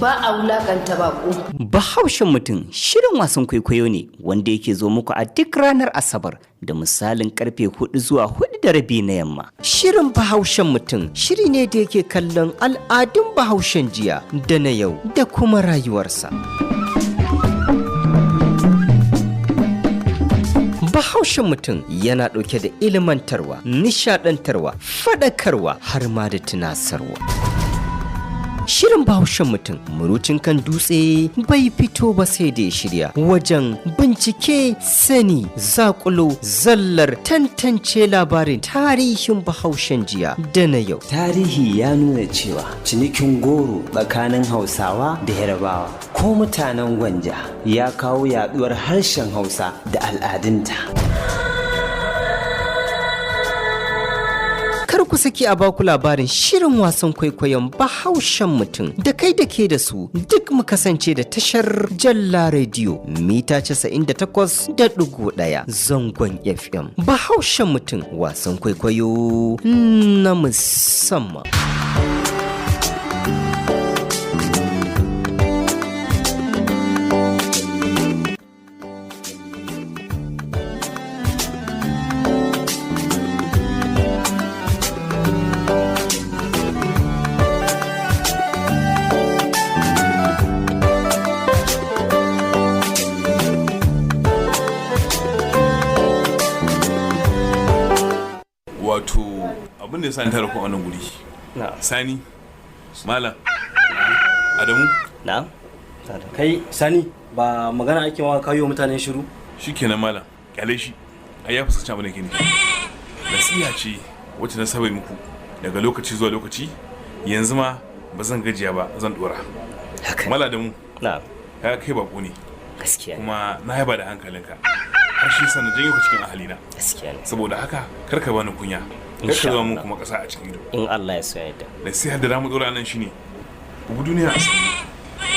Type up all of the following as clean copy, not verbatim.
ba a wulakanta bako. Bahaushen Mutun shirin wasan kwaikwayo ne wanda yake zo muku a duk ranar Asabar da misalin karfe 4 zuwa 4:30 na yamma. Shirin Bahaushen Mutun shiri ne da yake kallon al'adun Bahaushen jiya da na yau da kuma rayuwarsa. Bahaushen Mutun yana ɗauke da ilmantarwa, nishaɗantarwa, faɗakarwa har ma da tunasarwa. Shirin Bahaushen Mutun murucin kan dutse bai fito ba sai da ya shirya wajen bincike, sani, zakulo, zallar tantance labarin tarihin Bahaushen jiya da na yau. Tarihi ya nuna cewa cinikin goro tsakanin Hausawa da Yarabawa ko mutanen Gwanja ya kawo yaduwar harshen Hausa da al'adunta. Kar ku saki a baku labarin shirin wasan kwaikwayon Bahaushen Mutun da kai da ke da su duk mu kasance da tashar Jalla Radio mita 98.1 zangon FM. Bahaushen Mutun wasan kwaikwayo na musamman. Wato abin da ya sani tara ku a wannan guri. Sani, Malam, Adamu. Na'am. Kai Sani ba magana ake ma kayo mutane shiru? Shikenan Malam, kyale shi. Ai ya fuskanci abin da ke nufi. Nasiha ce wacce na saba muku daga lokaci zuwa lokaci. Yanzu ma ba zan gajiya ba, zan dora. Haka. Malam Adamu. Na'am. Kai bako ne. Gaskiya. Kuma na yaba da hankalinka. Har shi sanin janyo ka cikin ahalina. Gaskiya ne. Saboda haka kar ka bani kunya. Kar ka zama mun kuma kasa a cikin ido. In Allah ya so ya yarda. Nasiha da zamu dora nan shine ku bi duniya a sani.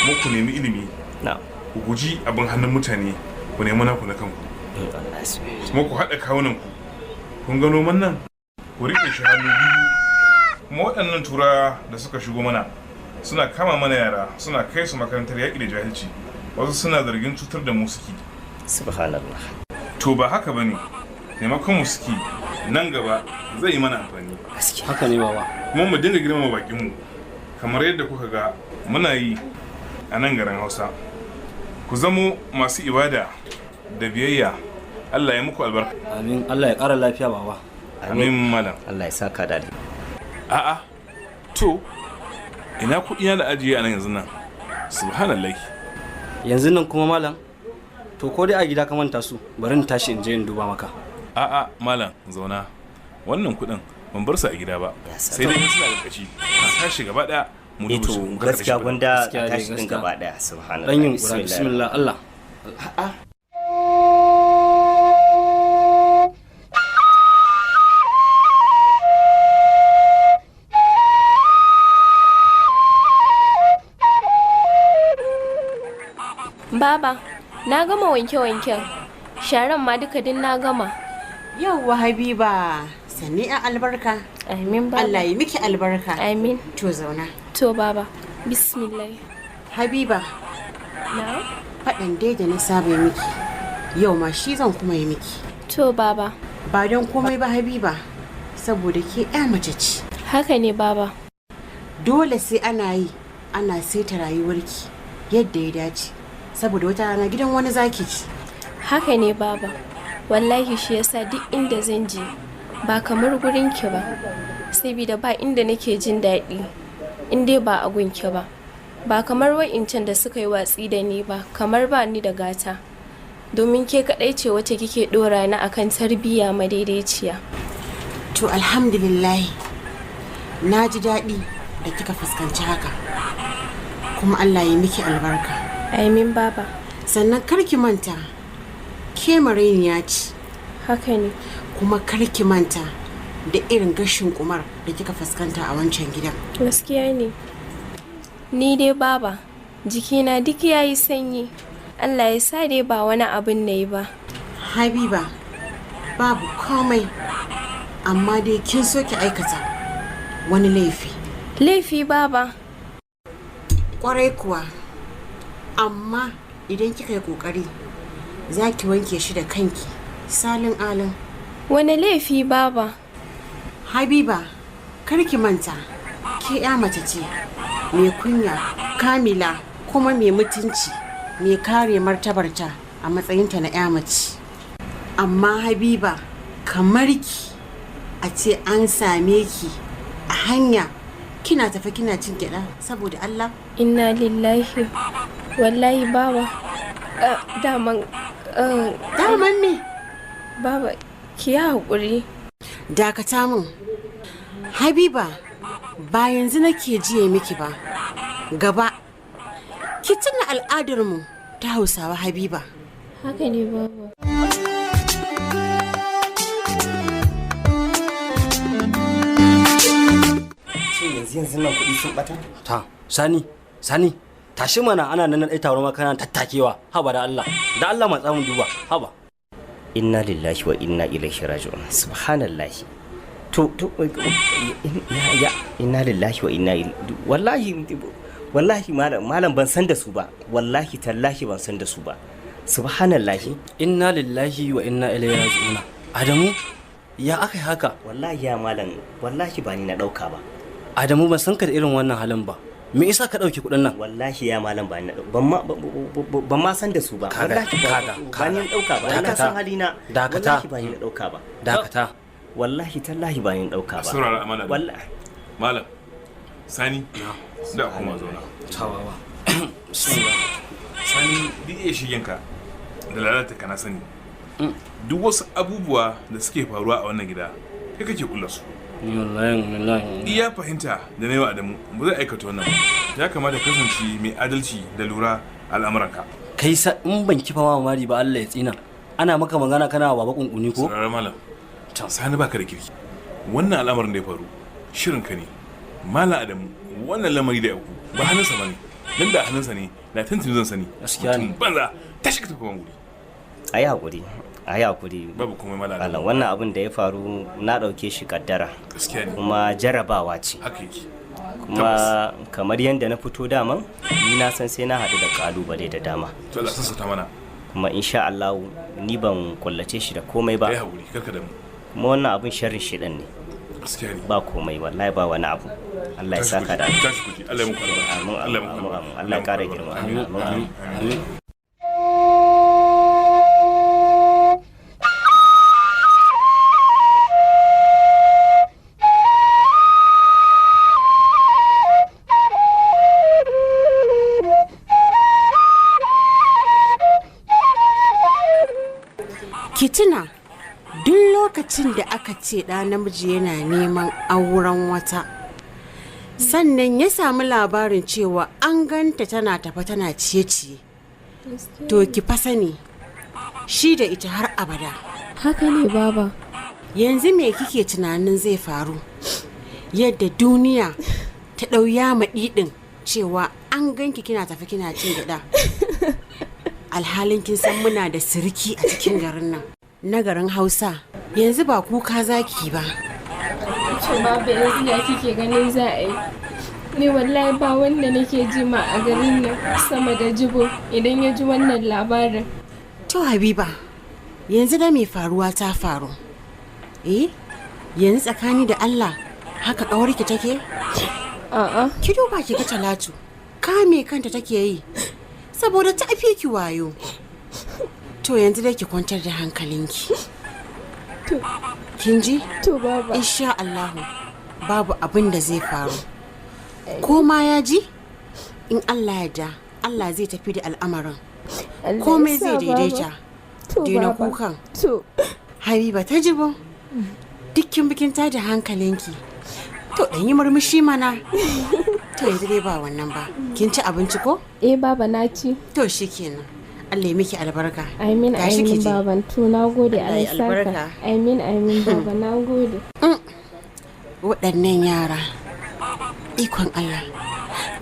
Kuma ku nemi ilimi. Na'am. Ku guji abin hannun mutane, ku nemi naku na kanku. In Allah ya so ya yarda. Kuma ku haɗa kawunan ku. Kun gano man nan? Ku riƙe shi hannu biyu. Kuma waɗannan tura da suka shigo mana suna kama mana yara, suna kai su makarantar yaƙi da jahilci. Wasu suna zargin cutar da mu suke. Subhanallah. To ba haka bane. Taimakon mu suke nan gaba zai yi mana amfani. Haka ne baba. Kuma mu dinga girmama bakin mu kamar yadda kuka ga muna yi a nan garin Hausa. Ku zamo masu ibada da biyayya. Allah ya muku albarka. Amin. Allah ya ƙara lafiya baba. Amin Malam. Allah ya saka da. A'a. To ina kuɗi na da ajiye a nan yanzu nan. Subhanallah. Yanzu nan kuma Malam, to ko dai a gida ka manta su, bari in tashi in je in duba maka. A'a Malam, zauna. Wannan kuɗin ban bar su a gida ba. Sai dai suna da kaci. Tashi gaba daya mu duba su. Gaskiya gwanda a tashi din gaba daya. Subhanallah. Dan yin bismillah Allah. A'a. Baba, na gama wanke-wanken. Sharan ma duka din na gama. Yauwa Habiba, sanni a albarka. Amin baba. Allah ya miki albarka. Amin. To zauna. To baba, bismillah. Habiba, Na? faɗan dai da na saba yi miki. Yau ma shi zan kuma yi miki. To baba. Ba don komai ba Habiba, saboda ke ƴa mace ce. Haka ne baba. Dole sai ana yi, ana saita rayuwarki yadda ya dace. Saboda wata rana gidan wani zaki ci. Haka ne baba. Wallahi shi yasa duk inda zan je ba kamar gurin ki ba. Saboda ba inda nake jin daɗi in dai ba a gunki ba. Ba kamar wa'incan da suka yi watsi da ni ba, kamar ba ni da gata. Domin ke kaɗai ce wacce kike ɗora ni akan tarbiyya madaidaiciya. To alhamdulillah, na ji daɗi da kika fuskanci haka. Kuma Allah ya miki albarka. Amin baba. Sannan karki manta, ke marainiya ce. Haka ne. Kuma karki manta da irin gashin kumar da kika fuskanta a wancan gidan. Gaskiya ne. Ni dai baba, jikina duk yayi sanyi. Allah ya sa dai ba wani abin na yi ba. Habiba, babu komai, amma dai kin so ki aikata wani laifi. Laifi baba? Kwarai kuwa, amma idan kika yi kokari za ki wanke shi da kanki salin alin. Wani laifi baba? Habiba, kar ki manta, ke ya mace ce mai kunya, kamila, kuma mai mutunci, mai kare martabarta a matsayinta na ya mace. Amma Habiba, kamar ki a ce an same ki a hanya kina tafi kina cin gyada saboda Allah. Inna lillahi, wallahi baba. Daman me? Baba, ki yi haƙuri. Dakata min. Habiba, ba yanzu nake jiye miki ba. Gaba, ki tuna al'adarmu ta Hausawa Habiba. Haka ne baba. yanzu nan kuɗi sun ɓata? Ta, Sani, tashi mana ana nan ɗai taron makana tattakewa, haba da Allah matsa mun duba, haba. Inna lillahi wa inna ilaihi raji'un. Subhanallahi. To ya inna lillahi wa inna ilaihi wallahi malam ban san da su ba. Wallahi tallahi ban san da su ba. Subhanallahi. Inna lillahi wa inna ilaihi raji'un. Adamu, ya aka yi haka? Wallahi ya malam, wallahi ba ni na ɗauka ba. Adamu, ban san ka da irin wannan halin ba. Me yasa ka dauki kudin nan? Wallahi ya malam ba ni ban ma san da su ba. Wallahi ba ni na dauka ba. Ina san halina. Wallahi ba ni na dauka ba. Dakata. Wallahi tallahi ba ni na dauka ba. Saurara amana. Wallahi. Malam. Sani. Da kuma zauna. Tawawa. Sani duk iya shigenka da lalata ka na sani. Duk wasu abubuwa da suke faruwa a wannan gida kai kake kula su. Iya fahimta da na yi wa Adamu ba zai aikata wannan ya kamata kasance mai adalci da lura al'amuranka. Kai in ban kifa ma mari ba Allah ya tsina, ana maka magana kana baba kunkuni ko? Saurara malam, Sani baka da kirki. Wannan al'amarin da ya faru shirin ka ne. Malam Adamu wannan lamari da ya auku ba hannunsa ba ne. Dan da hannunsa ne na tantance zan sani. Gaskiya ne. Banza tashi ka tafi wani guri. Ayi hakuri. Babu komai malam Adamu. Wannan abin da ya faru na dauke shi kaddara. Gaskiya ne. Kuma jarabawa ce. Haka yake. Kuma kamar yadda na fito daman ni na san sai na haɗu da kalubale da dama. To Allah sassauta mana. Kuma insha Allah ni ban kullace shi da komai ba. Ai hakuri karka da mu. Kuma wannan abin sharrin shedan ne. Gaskiya ne. Ba komai wallahi ba wani abu. Allah ya saka da alheri. Tashi kuki. Allah ya muku albarka. Allah ya muku albarka. Allah ya kara girma. Amin. Ki tuna duk lokacin da aka ce ɗa namiji yana neman auren wata, sannan ya samu labarin cewa an ganta tana tafa tana ciye-ciye, to ki fa sani shi da ita har abada. Haka ne baba. Yanzu me kike tunanin zai faru yadda duniya ta ɗau yama ɗiɗin cewa an ganki kina tafi kina cin gyaɗa? Alhalin kin san muna da sirki a cikin garin nan na garin Hausa. Yanzu ba kuka zaki ba. To baba, yanzu ya kike ganin za a yi? Ni wallahi ba wanda nake ji ma a garin nan sama da Jibo idan ya ji wannan labarin. To Habiba, yanzu da mai faruwa ta faru. Yanzu tsakani da Allah haka ƙawarki take? A'a. Ki duba ki ga Talatu, kame kanta take yi saboda ta fi ki wayo. To yanzu dai ki kwantar da hankalinki. Kin ji? To baba. Insha Allahu babu abin da zai faru. Ko ma ya ji? In Allah ya da, Allah zai tafi da al'amarin. Komai zai daidaita. Daina kukan. To. Habiba ta Jibo, dukkin bikin ta da hankalinki. To dan yi murmushi mana. To yanzu dai ba wannan ba. Kin ci abinci ko? Baba na ci. To shikenan. Allah ya miki albarka. Amin amin baban. To nagode Allah ya saka. Amin baba, nagode. Waɗannan yara ikon Allah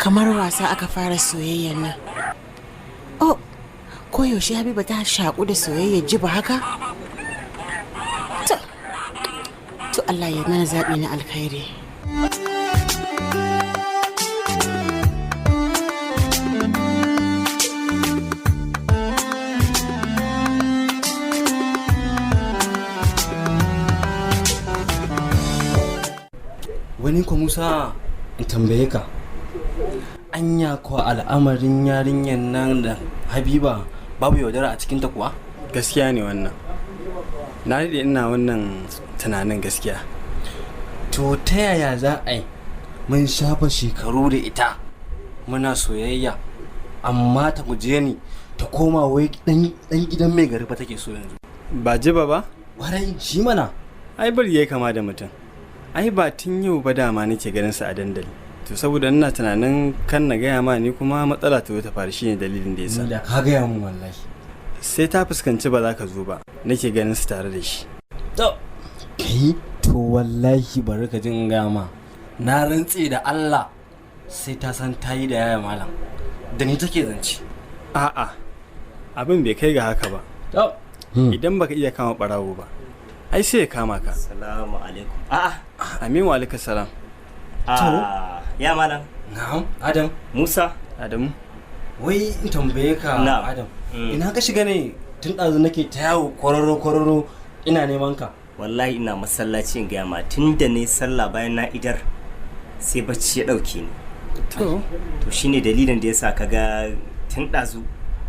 kamar wasa aka fara soyayyar nan. Oh, koyaushe Habiba ta shaƙu da soyayyar Jibo haka? To Allah ya mana zaɓi na alkhairi. Musa, in tambaye ka. Anya kuwa al'amarin yarinyar nan da Habiba babu yaudara a cikinta kuwa? Gaskiya ne wannan. Na daɗe ina wannan tunanin gaskiya. To ta yaya za a yi mun shafa shekaru da ita muna soyayya amma ta guje ni ta koma wai dan gidan mai gari fa take so yanzu. Ba jiba ba? Warai shi mana. Ai bari yayi kama da mutum. Ai ba tun yau ba dama nake ganin sa a dandali. To saboda ina tunanin kan na gaya ma ni kuma matsala ta ta faru shine dalilin da yasa. Ni da ka gaya mun wallahi. Sai ta fuskanci ba za ka zo ba nake ganin su tare da shi. To kai to wallahi bari ka jin gaya ma. Na rantse da Allah sai ta san tayi da yaya malam. Da ni take zance. A'a. Abin bai kai ga haka ba. To idan baka iya kama barawo ba ai sai ya kama ka. Assalamu alaikum. A'a. Amin wa alaikum salam. Ya malam. Na'am Adam. Musa. Adamu. Wai in tambaye ka Na'am. Adam. Ina ka shiga ne tun ɗazu nake ta yawo kwararo ina neman ka. Wallahi ina masallaci in gaya ma tun da ne sallah bayan na idar sai bacci ya ɗauke ni. To shine dalilin da yasa kaga tun ɗazu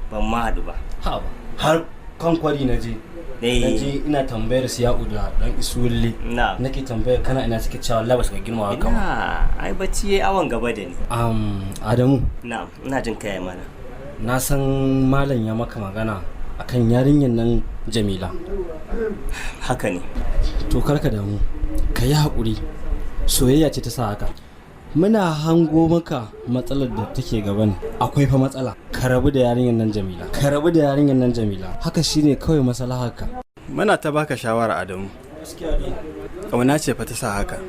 ban ma haɗu ba. Ha ba. Har kan kwari na je. Ina tambayar su ya uda dan isuwulle. Na'am. Nake tambayar kana ina suke cewa Allah ba su ka girma haka ba. Ai bacci yayi awon gaba da ni. Adamu. Na'am, ina jin kai mana. Na san malam ya maka magana akan yarinyar nan Jamila. Haka ne. To karka damu. Ka yi haƙuri. Soyayya ce ta sa haka. Muna hango maka matsalar da take gaban. Akwai fa matsala. Ka rabu da yarinyar nan Jamila. Haka shine kawai maslaharka. muna ta baka shawara Adamu. Gaskiya ne. Kauna ce fa ta sa haka.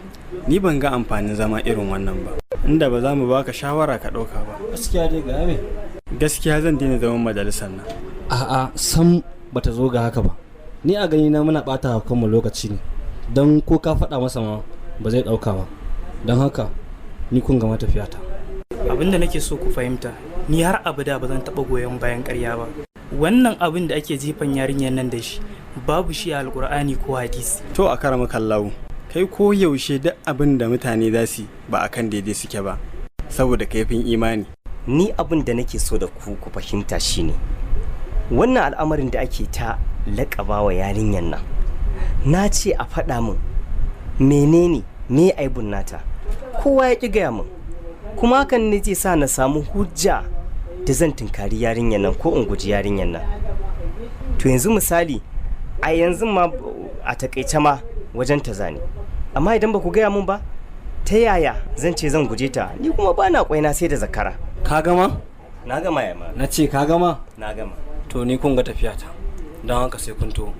Ni ban ga amfanin zama irin wannan ba. Inda ba za mu baka shawara ka ɗauka ba. Gaskiya dai ga me? Gaskiya zan daina zaman majalisar nan. A'a sam bata zo ga haka ba. Ni a gani na muna bata kanmu lokaci ne. Don ko ka faɗa masa ma ba zai ɗauka ba. Don haka ni kun gama tafiyata. Abin da nake so ku fahimta, ni har abada ba zan taɓa goyon bayan ƙarya ba. Wannan abin da ake jifan yarinyar nan da shi babu shi a alƙur'ani ko hadisi. To a karama kallawu, kai ko yaushe duk abin da mutane za su ba akan daidai suke ba, saboda kaifin imani. Ni abin da nake so da ku fahimta shine wannan al'amarin da ake ta laƙaba wa yarinyar nan. Na ce a faɗa min menene me aibun nata, kowa ya ƙi gaya min, kuma hakan ne zai sa na samu hujja da zan tunkari yarinyar nan ko in guji yarinyar nan. To yanzu misali a yanzu ma a takaice ma wajen ta zane, amma idan ba ku gaya min ba ta yaya zan ce zan guje ta? Ni kuma ba na kwaina sai da zakara. Ka gama? Na gama ya ma. Na ce ka gama? Na gama. To ni kun ga tafiyata, don haka sai kun to.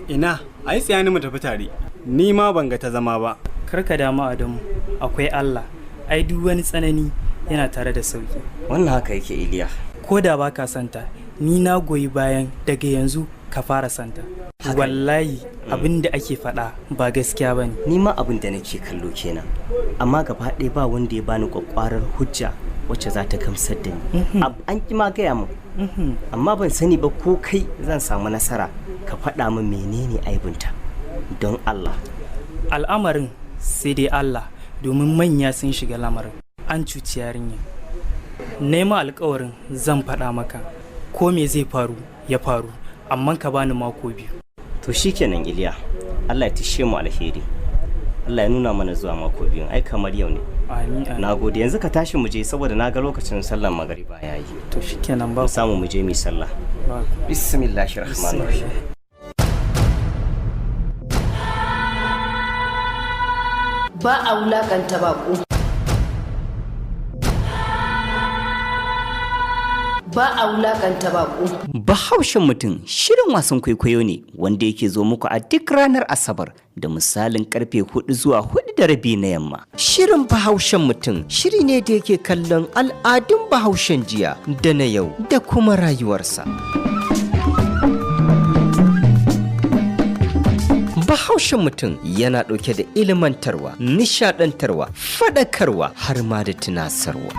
Ina, ai tsayani mu tafi tare. Ni ma ban ga ta zama ba. Karka damu Adamu, akwai Allah. Ai duk wani tsanani yana tare da sauki. Wannan haka yake Iliya. Ko da ba ka santa, ni na goyi bayan daga yanzu ka fara santa. Wallahi abin da ake faɗa ba gaskiya ba ne. Ni ma abin da nake kallo kenan, amma gaba ɗaya ba wanda ya bani kwakwarar hujja wacce za ta gamsar da ni. An ki ma gaya min, amma ban sani ba ko kai zan samu nasara ka faɗa min menene aibinta don Allah. Al'amarin sai dai Allah, domin manya sun shiga lamarin. An cuci yarinya. Nema alkawarin zan faɗa maka ko me zai faru ya faru, amma ka bani mako 2. To shikenan Iliya, Allah ya tishe mu alheri. Allah ya nuna mana zuwa mako 2, ai kamar yau ne. Amin. Na gode, yanzu ka tashi mu je saboda na ga lokacin sallar magariba yayi. To shikenan ba. Mu samu mu je mu sallah. Bismillahir rahmanir rahim. Ba a wulakanta bako. Ba a wulakanta bako. Bahaushen Mutun shirin wasan kwaikwayo ne wanda yake zo muku a duk ranar Asabar da misalin karfe 4 zuwa 4:30 na yamma. Shirin Bahaushen Mutun shiri ne da yake kallon al'adun Bahaushen jiya da na yau da kuma rayuwarsa. Bahaushen Mutun yana ɗauke da ilimantarwa, nishaɗantarwa, faɗakarwa har ma da tunasarwa.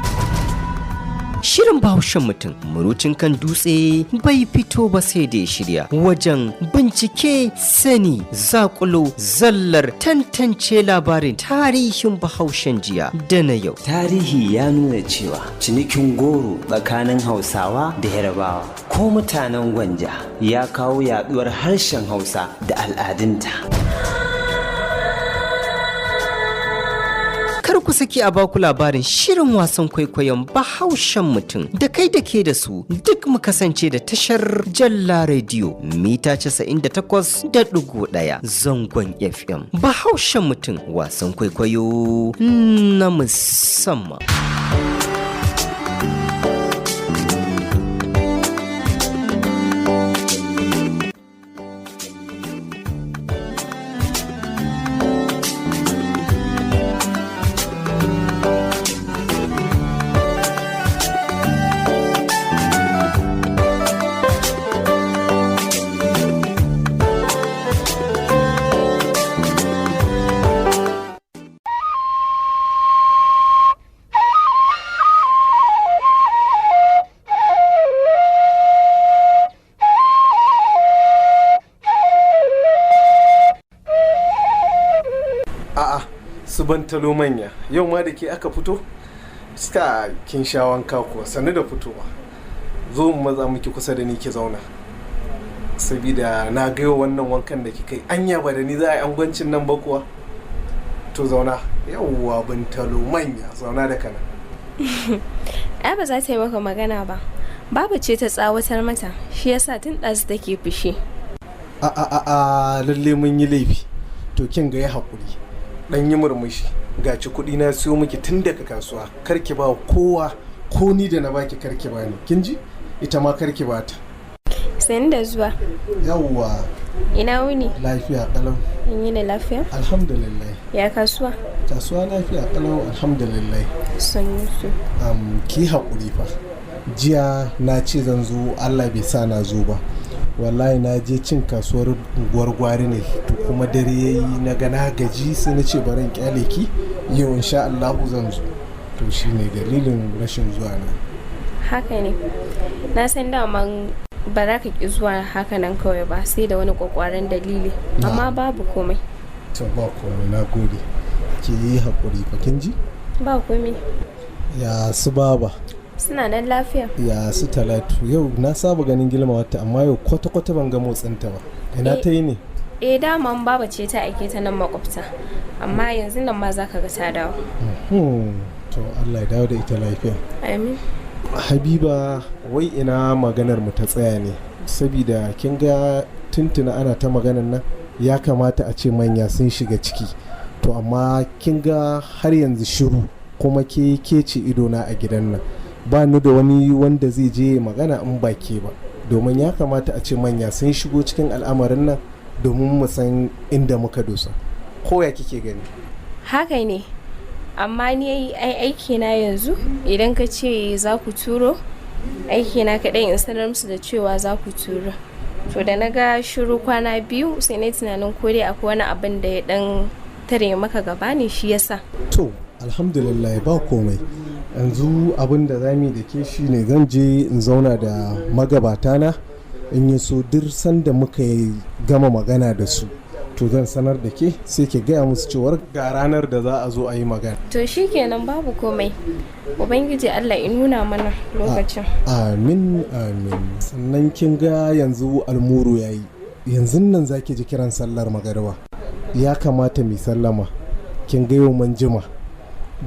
Shirin Bahaushen Mutun murucin kan dutse bai fito ba sai da ya shirya wajen bincike, sani, zakulo, zallar tantance labarin tarihin Bahaushen jiya da na yau. Tarihi ya nuna cewa cinikin goro tsakanin Hausawa da Yarabawa ko mutanen Gwanja ya kawo yaduwar harshen Hausa da al'adunta. Kar ku saki a baku labarin shirin wasan kwaikwayon Bahaushen Mutun da kai da ke da su duk mu kasance da tashar Jalla Radio mita 98.1 zangon FM. Bahaushen Mutun wasan kwaikwayo na musamman. Su bantalo manya yau ma da ke aka fito suka kin sha wanka kuwa sannu da fitowa zo mu maza miki kusa da ni ki zauna sabida na ga yau wannan wankan da kika yi anya ba da ni za a yi angwancin nan ba kuwa to zauna yawwa bantalo manya zauna da kana ai ba za ta yi maka magana ba babu ce ta tsawatar mata shi yasa tun ɗazu take fushi a lalle mun yi laifi to kin ga ya haƙuri dan yi murmushi gaci kuɗi na siyo miki tun daga kasuwa karki ba kowa ko ni da na baki karki ba ni kin ji ita ma karki ba ta sai da zuwa yawwa ina wuni lafiya kalau in yi ne lafiya alhamdulillah ya kasuwa lafiya kalau alhamdulillah sannu su ki haƙuri fa jiya na ce zan zo Allah bai sa na zo ba wallahi na je cin kasuwar gwargwari ne to kuma dare yayi na ga na gaji sai na ce baran kyale ki yau insha Allah zan zo to shine dalilin rashin zuwa na haka ne na san daman ba za ka ki zuwa haka nan kawai ba sai da wani kwakwaran dalili amma babu komai to ba komai na gode ki yi haƙuri fa kin ji ba komai ya su baba suna nan lafiya ya su Talatu yau na saba ganin Gilma wata amma yau kwata-kwata ban ga motsinta ba ina ta yi ne daman baba ce ta aike ta nan makwabta amma yanzu nan ma za ka ga ta dawo to Allah ya dawo da ita lafiya amin Habiba wai ina maganar mu ta tsaya ne saboda kin ga tuntuna ana ta maganar nan ya kamata a ce manya sun shiga ciki to amma kin ga har yanzu shiru kuma ke ce idona a gidan nan ba ni da wani wanda zai je magana in ba ke ba domin ya kamata a ce manya sun shigo cikin al'amarin nan domin mu san inda muka dosa ko ya kike gani haka ne amma ni aiki na yanzu idan ka ce za ku turo aiki na kaɗai in sanar musu da cewa za ku turo to da na ga shiru kwana biyu sai na tunanin ko dai akwai wani abin da ya dan tare maka gaba ne shi yasa to alhamdulillah ba komai yanzu abin da zamu da ke shi ne zan je in zauna da magabata na in yi so duk sanda muka gama magana da su to zan sanar da ke sai ke gaya musu cewar ga ranar da za a zo a yi magana to shikenan babu komai ubangiji Allah in nuna mana lokacin amin sannan kin ga yanzu almuru yayi yanzu nan zaki ji kiran sallar magariba ya kamata mu sallama kin ga yau mun jima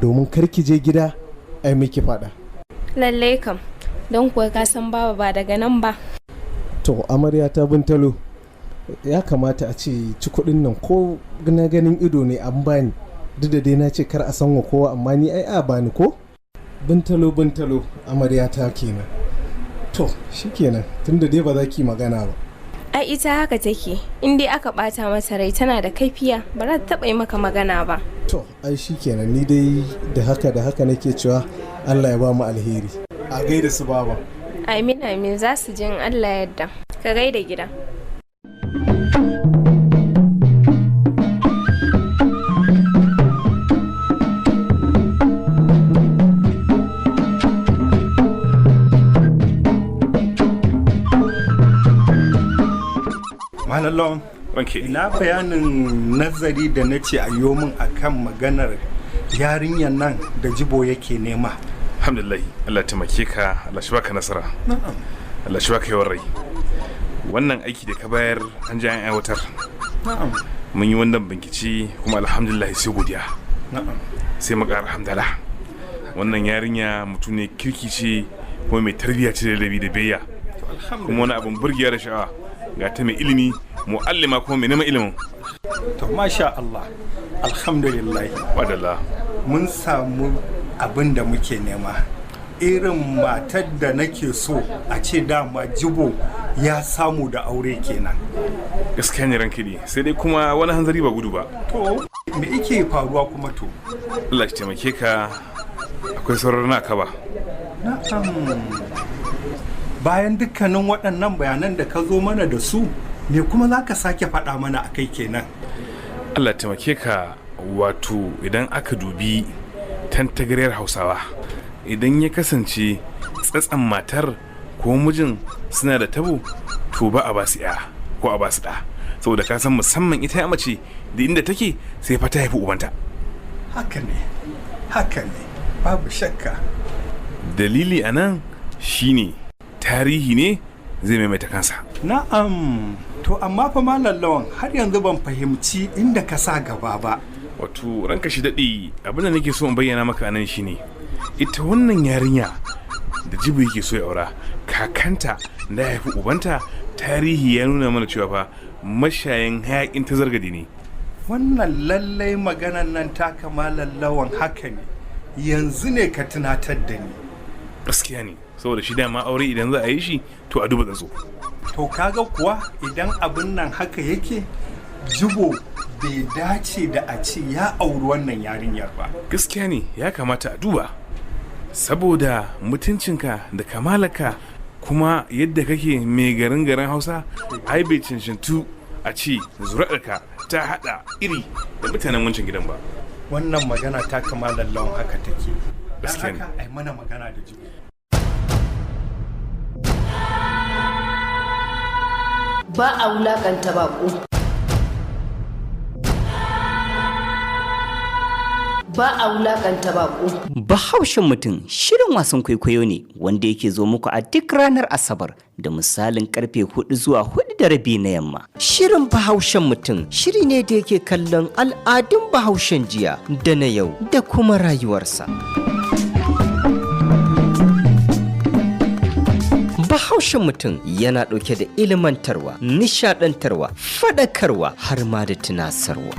domin karki je gida ai miki fada lallai kam don kuwa ka san baba ba daga nan ba to amarya ta bintalo ya kamata a ce ci kudin nan ko na ganin ido ne an bani duk da dai na ce kar a san wa kowa amma ni ai a bani ko bintalo amarya ta kenan to shikenan tunda dai ba za ki magana ba ai ita haka take in dai aka bata mata rai tana da kaifiya ba za ta taba yi maka magana ba to ai shikenan ni dai da haka nake cewa Allah ya ba mu alheri a gaida su baba amin za su jin Allah yadda ka gaida gida Malalon, ina bayanin nazari da na ce a yi min akan maganar yarinyar nan da jibo yake nema. Alhamdulillah, Allah taimake ka, Allah shi baka nasara. Allah shi baka yawan rai. Wannan aiki da ka bayar an ji an aiwatar. Mun yi wannan bincike kuma alhamdulillah sai godiya. Sai mu ƙara alhamdulillah. Wannan yarinya mutum ne kirki ce kuma mai tarbiyya ce da rabi da biyayya. Kuma wani abin burgiya da sha'awa ga ta mai ilimi mu'allima kuma mai neman ilimin. To masha Allah, alhamdulillah. Wadalla. Mun samu abin da muke nema. Irin matar da nake so a ce dama jibo ya samu da aure kenan. Gaskiya ne ranke ne, sai dai kuma wani hanzari ba gudu ba. To me yake faruwa kuma to? Allah ya taimake ka, akwai sauran naka ba. Bayan dukkanin waɗannan bayanan da ka zo mana da su, me kuma za ka sake faɗa mana a kai kenan? Allah ya taimake ka, wato idan aka dubi tantagaryar Hausawa, idan ya kasance tsatsan matar ko mijin suna da tabo, to ba a ba su ya ko a ba su da, saboda ka san musamman ita ya mace da inda take sai fa ta haifi ubanta. Haka ne, babu shakka. Dalili a nan shine tarihi ne zai maimaita kansa. Na'am, to amma fa malallawan har yanzu ban fahimci inda ka sa gaba ba. Wato ranka shi daɗi, abin da nake so in bayyana maka nan shine ita wannan yarinya da jibu yake so ya aura, kakanta da ya haifi ubanta, tarihi ya nuna mana cewa fa mashayin hayakin ta zargadi ne. Wannan lallai maganan nan ta kama lallawan haka ne, yanzu ne ka tunatar da ni. Gaskiya ne, saboda shi dama aure idan za a yi shi to a duba tsatso. To kaga kuwa idan abin nan haka yake, jibo bai dace da a ce ya auri wannan yarinyar ba. Gaskiya ne, ya kamata a duba, saboda mutuncinka da kamalaka kuma yadda kake mai garin Hausa, ai bai cancantu a ce zuri'arka ta hada iri da mutanen wancan gidan ba. Wannan magana ta kama lallawan haka take. Gaskiya ne. Ai mana magana da jibo. Ba a wulakanta baƙo. Ba a wulakanta baƙo. Bahaushen Mutun shirin wasan kwaikwayo ne wanda yake zo muku a duk ranar Asabar da misalin karfe 4 zuwa 4:30 na yamma. Shirin Bahaushen Mutun shiri ne da yake kallon al'adun Bahaushen jiya da na yau da kuma rayuwarsa. Bahaushen Mutun yana ɗauke da ilimantarwa, nishaɗantarwa, faɗakarwa har ma da tunasarwa.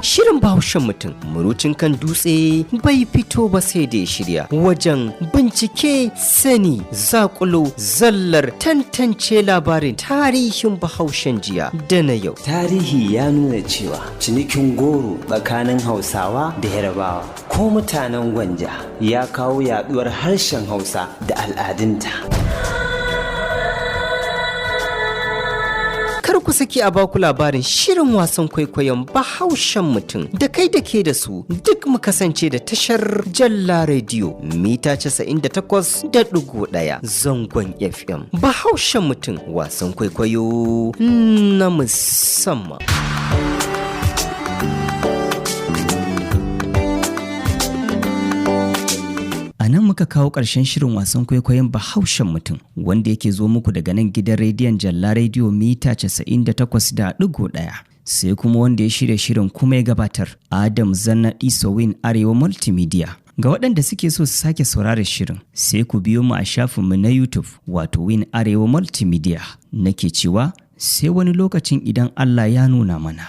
Shirin Bahaushen Mutun murucin kan dutse bai fito ba sai da ya shirya wajen bincike, sani, zakulo, zallar, tantance labarin tarihin Bahaushen jiya da na yau. Tarihi ya nuna cewa cinikin goro tsakanin Hausawa da Yarabawa ko mutanen Gwanja ya kawo yaduwar harshen Hausa da al'adunta. Kar ku saki a baku labarin shirin wasan kwaikwayon Bahaushen Mutun da kai da ke da su duk mu kasance da tashar Jalla Radio mita 98.1 zangon FM. Bahaushen Mutun wasan kwaikwayo na musamman. A nan muka kawo ƙarshen shirin wasan kwaikwayon Bahaushen Mutun wanda yake zo muku daga nan gidan rediyon Jalla Radio mita 98.1. Sai kuma wanda ya shirya shirin kuma ya gabatar Adam Zanna Isowin Arewa Multimedia. Ga waɗanda suke so su sake saurara shirin sai ku biyo mu a shafinmu na YouTube wato Win Arewa Multimedia. Nake cewa sai wani lokacin idan Allah ya nuna mana.